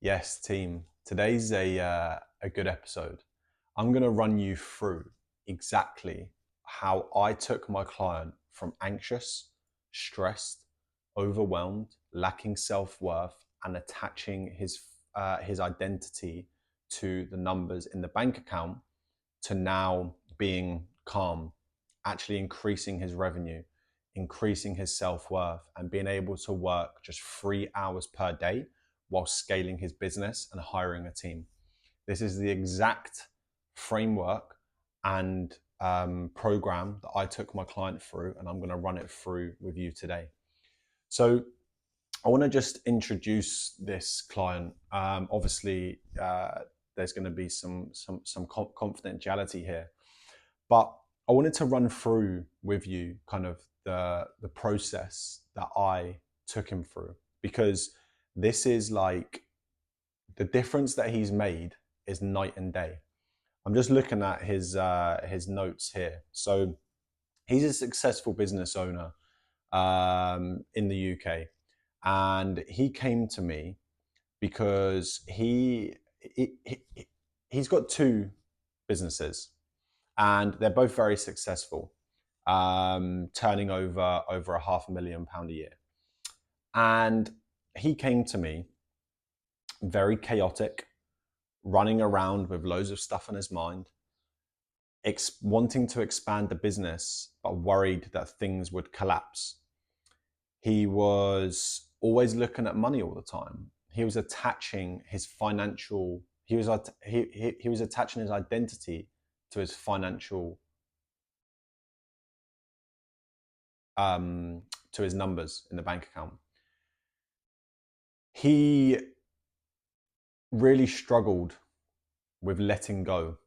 Yes, team. Today's a good episode. I'm going to run you through exactly how I took my client from anxious, stressed, overwhelmed, lacking self-worth, and attaching his identity to the numbers in the bank account to now being calm, actually increasing his revenue, increasing his self-worth, and being able to work just 3 hours per day while scaling his business and hiring a team. This is the exact framework and program that I took my client through, and I'm going to run it through with you today. So I want to just introduce this client. There's going to be some confidentiality here, but I wanted to run through with you kind of the process that I took him through, because this is like the difference that he's made is night and day. I'm just looking at his notes here. So he's a successful business owner in the UK, and he came to me because he's got two businesses, and they're both very successful, turning over £500,000 a year. And he came to me very chaotic, running around with loads of stuff in his mind, wanting to expand the business, but worried that things would collapse. He was always looking at money all the time. He was attaching his financial, he was attaching his identity to his financial, to his numbers in the bank account. He really struggled with letting go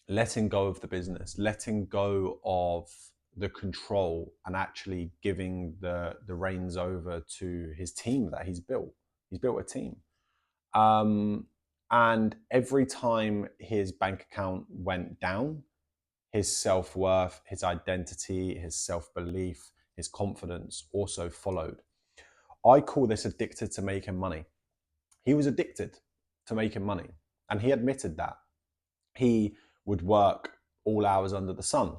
of the business, letting go of the control, and actually giving the reins over to his team that he's built. He's built a team. And every time his bank account went down, his self-worth, his identity, his self-belief, his confidence also followed. I call this addicted to making money. He was addicted to making money, and he admitted that. He would work all hours under the sun.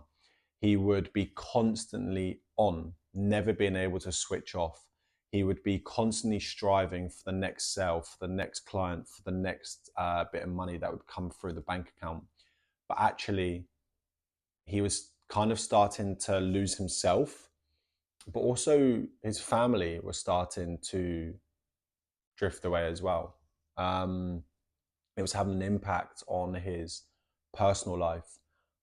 He would be constantly on, never being able to switch off. He would be constantly striving for the next sale, for the next client, for the next bit of money that would come through the bank account. But actually, he was kind of starting to lose himself, but also his family was starting to drift away as well. It was having an impact on his personal life,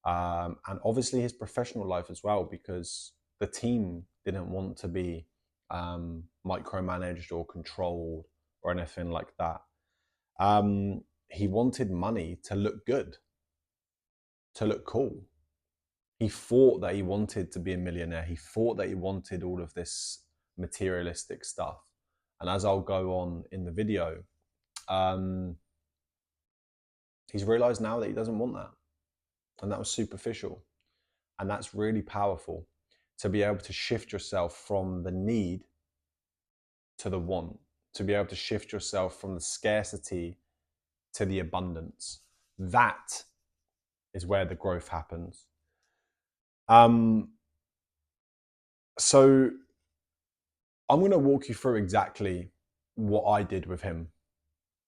and obviously his professional life as well, because the team didn't want to be micromanaged or controlled or anything like that. He wanted money to look good, to look cool. He thought that he wanted to be a millionaire. He thought that he wanted all of this materialistic stuff. And as I'll go on in the video, he's realized now that he doesn't want that. And that was superficial. And that's really powerful, to be able to shift yourself from the need to the want, to be able to shift yourself from the scarcity to the abundance. That is where the growth happens. So I'm going to walk you through exactly what I did with him,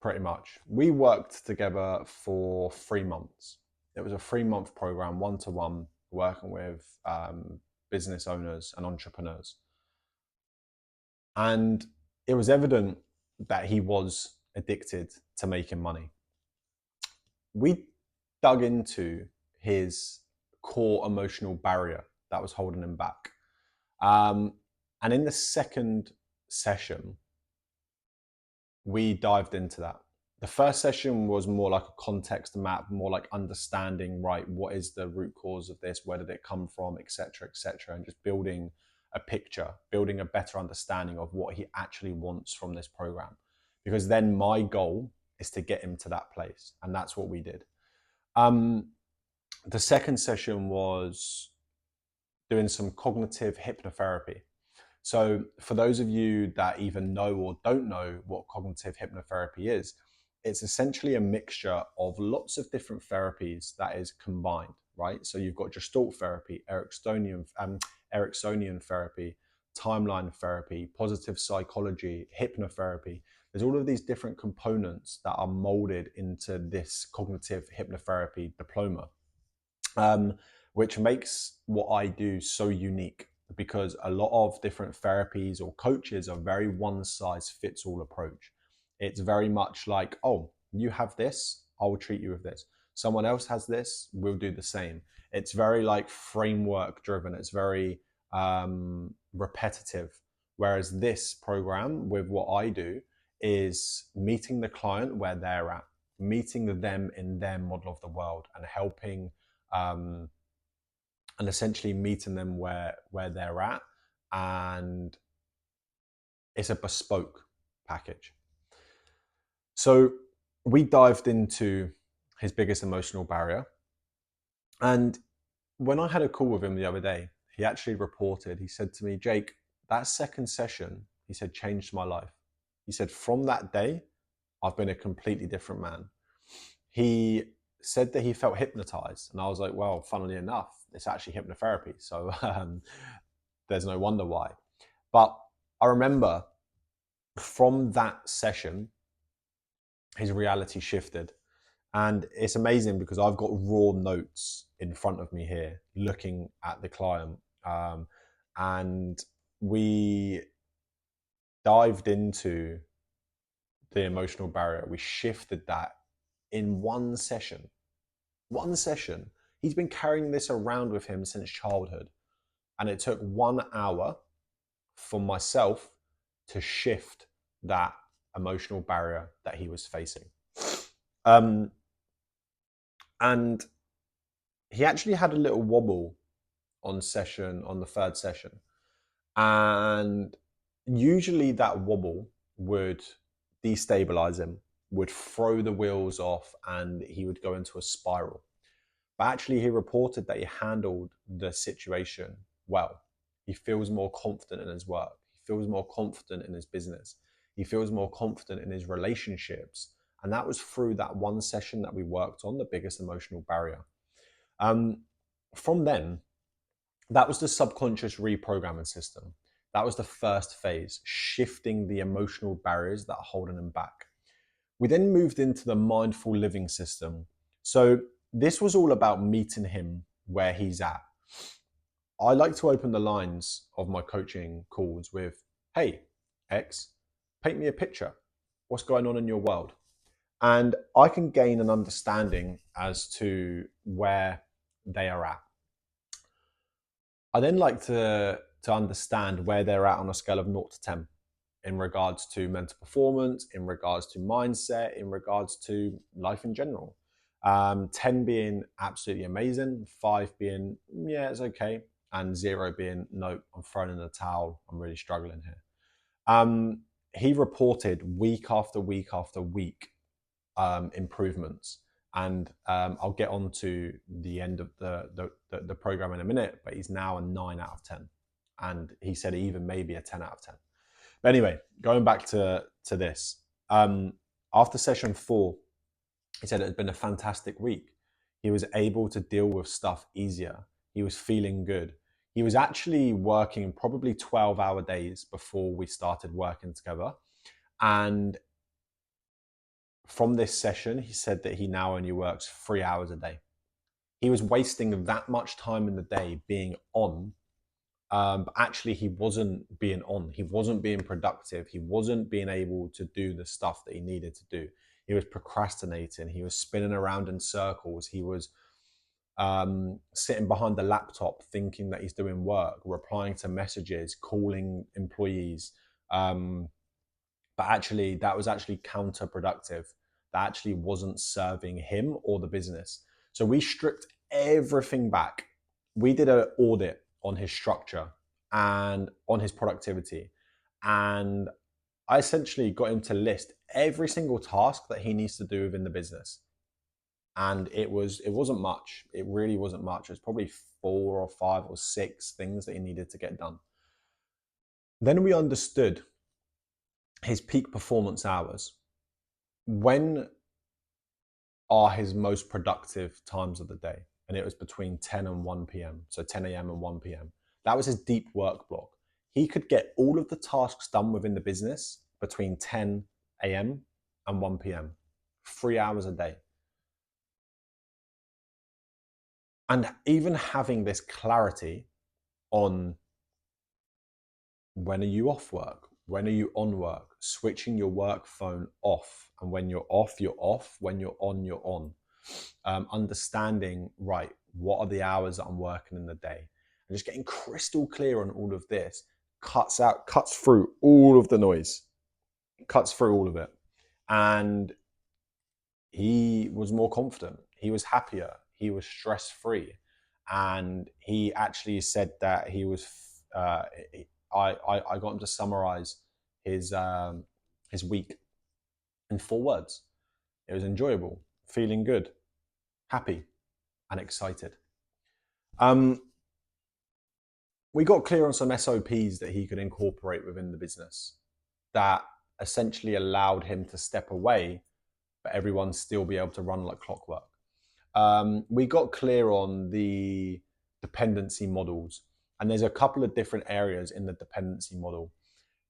pretty much. We worked together for 3 months. It was a 3-month program, one-to-one, working with business owners and entrepreneurs. And it was evident that he was addicted to making money. We dug into his core emotional barrier that was holding him back. And in the second session, we dived into that. The first session was more like a context map, more like understanding, right, what is the root cause of this, where did it come from, etc., and just building a picture, building a better understanding of what he actually wants from this program. Because then my goal is to get him to that place, and that's what we did. The second session was doing some cognitive hypnotherapy. So for those of you that even know or don't know what cognitive hypnotherapy is, it's essentially a mixture of lots of different therapies that is combined, right? So you've got Gestalt therapy, Ericksonian therapy, timeline therapy, positive psychology, hypnotherapy. There's all of these different components that are molded into this cognitive hypnotherapy diploma, which makes what I do so unique, because a lot of different therapies or coaches are very one size fits all approach. It's very much like, oh, you have this, I will treat you with this. Someone else has this, we'll do the same. It's very like framework driven. It's very repetitive. Whereas this program with what I do is meeting the client where they're at, meeting them in their model of the world, and helping and essentially meeting them where they're at. And it's a bespoke package. So we dived into his biggest emotional barrier. And when I had a call with him the other day, he actually reported, he said to me, Jake, that second session, he said, changed my life. He said, from that day, I've been a completely different man. He said that he felt hypnotized. And I was like, well, funnily enough, it's actually hypnotherapy. So there's no wonder why. But I remember from that session, his reality shifted. And it's amazing because I've got raw notes in front of me here looking at the client. And we dived into the emotional barrier. We shifted that in one session. One session. He's been carrying this around with him since childhood. And it took 1 hour for myself to shift that emotional barrier that he was facing. And he actually had a little wobble on the third session. And usually that wobble would destabilize him, would throw the wheels off, and he would go into a spiral. But actually, he reported that he handled the situation well. He feels more confident in his work. He feels more confident in his business. He feels more confident in his relationships. And that was through that one session that we worked on, the biggest emotional barrier. From then, that was the subconscious reprogramming system. That was the first phase, shifting the emotional barriers that are holding him back. We then moved into the mindful living system. So this was all about meeting him where he's at. I like to open the lines of my coaching calls with, hey, X, paint me a picture. What's going on in your world? And I can gain an understanding as to where they are at. I then like to understand where they're at on a scale of 0 to 10 in regards to mental performance, in regards to mindset, in regards to life in general. 10 being absolutely amazing, 5 being, yeah, it's okay, and 0 being, no, I'm throwing in the towel, I'm really struggling here. He reported week after week after week improvements. And I'll get on to the end of the program in a minute, but he's now a 9 out of 10. And he said even maybe a 10 out of 10. But anyway, going back to this, after session 4, he said it had been a fantastic week. He was able to deal with stuff easier. He was feeling good. He was actually working probably 12-hour days before we started working together. And from this session, he said that he now only works 3 hours a day. He was wasting that much time in the day being on, but actually he wasn't being on. He wasn't being productive. He wasn't being able to do the stuff that he needed to do. He was procrastinating. He was spinning around in circles. He was sitting behind the laptop thinking that he's doing work, replying to messages, calling employees. But actually, that was actually counterproductive. That actually wasn't serving him or the business. So we stripped everything back. We did an audit on his structure and on his productivity. And I essentially got him to list every single task that he needs to do within the business. And it wasn't much. It really wasn't much. It was probably 4 or 5 or 6 things that he needed to get done. Then we understood his peak performance hours. When are his most productive times of the day? And it was between 10 and 1 p.m. So 10 a.m. and 1 p.m. That was his deep work block. He could get all of the tasks done within the business between 10 a.m. and 1 p.m., 3 hours a day. And even having this clarity on when are you off work? When are you on work? Switching your work phone off. And when you're off, you're off. When you're on, you're on. Understanding, right, what are the hours that I'm working in the day? And just getting crystal clear on all of this cuts through all of the noise, cuts through all of it. And he was more confident. He was happier. He was stress-free. And he actually said that he was, I got him to summarize his week in 4 words. It was enjoyable, feeling good, happy, and excited. We got clear on some SOPs that he could incorporate within the business that essentially allowed him to step away, but everyone still be able to run like clockwork. We got clear on the dependency models, and there's a couple of different areas in the dependency model.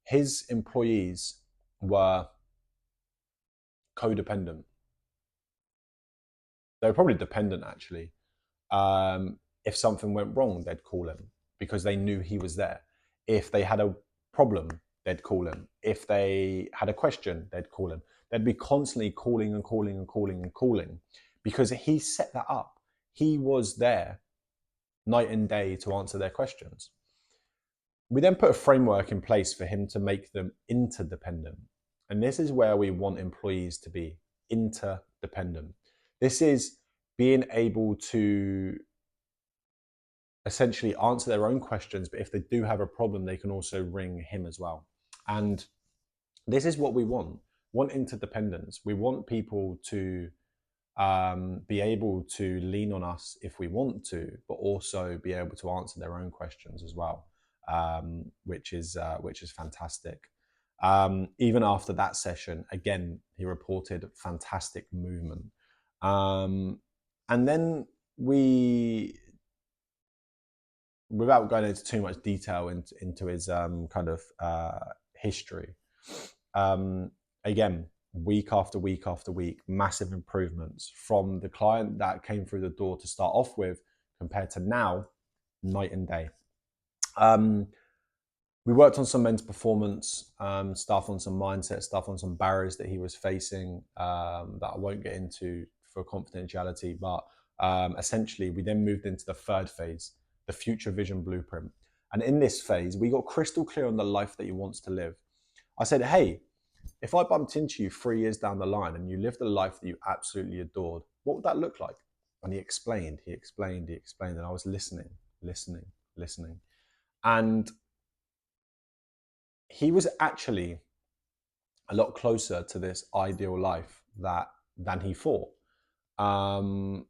His employees were codependent. They were probably dependent, actually. If something went wrong, they'd call him because they knew he was there. If they had a problem, they'd call him. If they had a question, they'd call him. They'd be constantly calling and calling and calling and calling because he set that up. He was there night and day to answer their questions. We then put a framework in place for him to make them interdependent. And this is where we want employees to be interdependent. This is being able to essentially answer their own questions, but if they do have a problem, they can also ring him as well. And this is what we want interdependence. We want people to be able to lean on us if we want to, but also be able to answer their own questions as well, which is fantastic. Even after that session, again, he reported fantastic movement. And then we, without going into too much detail into his kind of history, again, week after week after week, massive improvements from the client that came through the door to start off with compared to now, night and day. We worked on some men's performance stuff, on some mindset stuff, on some barriers that he was facing that I won't get into for confidentiality. But essentially, we then moved into the third phase, the future vision blueprint. And in this phase, we got crystal clear on the life that he wants to live. I said, hey, if I bumped into you 3 years down the line and you lived a life that you absolutely adored, what would that look like? And he explained, and I was listening. And he was actually a lot closer to this ideal life than he thought. And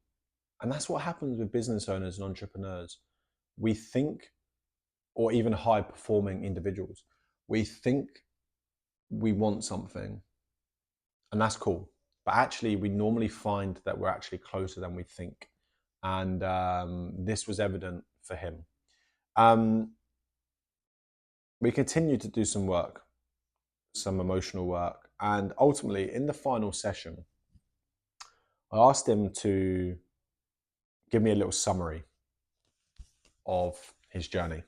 that's what happens with business owners and entrepreneurs. We think, or even high performing individuals, we think we want something, and that's cool. But actually, we normally find that we're actually closer than we think. And this was evident for him. We continued to do some work, some emotional work. And ultimately, in the final session, I asked him to give me a little summary of his journey.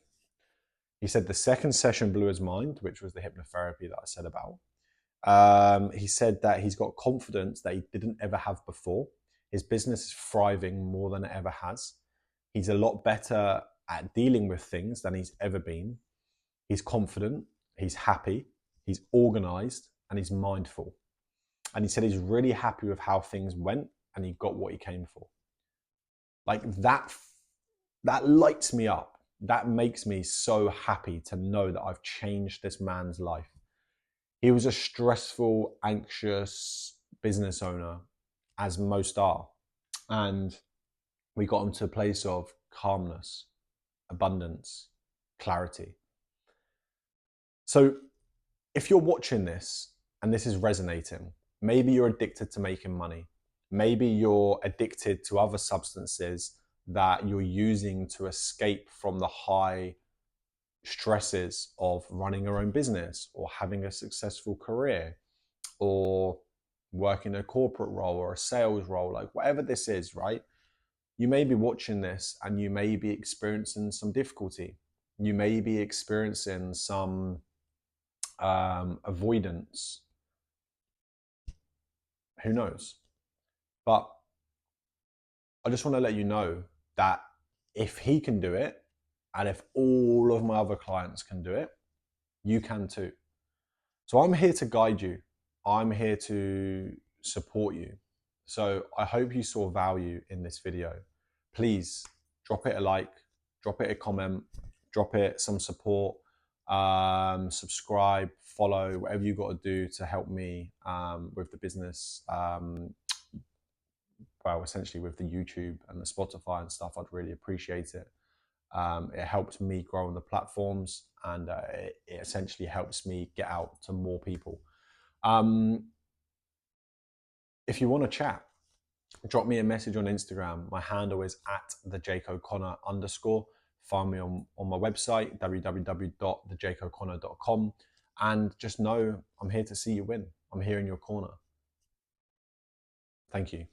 He said the second session blew his mind, which was the hypnotherapy that I said about. He said that he's got confidence that he didn't ever have before. His business is thriving more than it ever has. He's a lot better at dealing with things than he's ever been. He's confident, he's happy, he's organized, and he's mindful. And he said he's really happy with how things went and he got what he came for. Like that lights me up. That makes me so happy to know that I've changed this man's life. He was a stressful, anxious business owner, as most are. And we got him to a place of calmness, abundance, clarity. So if you're watching this and this is resonating, maybe you're addicted to making money. Maybe you're addicted to other substances that you're using to escape from the high stresses of running your own business or having a successful career or working a corporate role or a sales role, like whatever this is, right? You may be watching this and you may be experiencing some difficulty. You may be experiencing some avoidance. Who knows? But I just want to let you know that if he can do it, and if all of my other clients can do it, you can too. So I'm here to guide you. I'm here to support you. So I hope you saw value in this video. Please drop it a like, drop it a comment, drop it some support, subscribe, follow, whatever you got to do to help me with the business. Well, essentially with the YouTube and the Spotify and stuff, I'd really appreciate it. It helps me grow on the platforms, and it essentially helps me get out to more people. If you want to chat, drop me a message on Instagram. My handle is @thejakeoconnor_. Find me on my website, www.thejakeoconnor.com. And just know I'm here to see you win. I'm here in your corner. Thank you.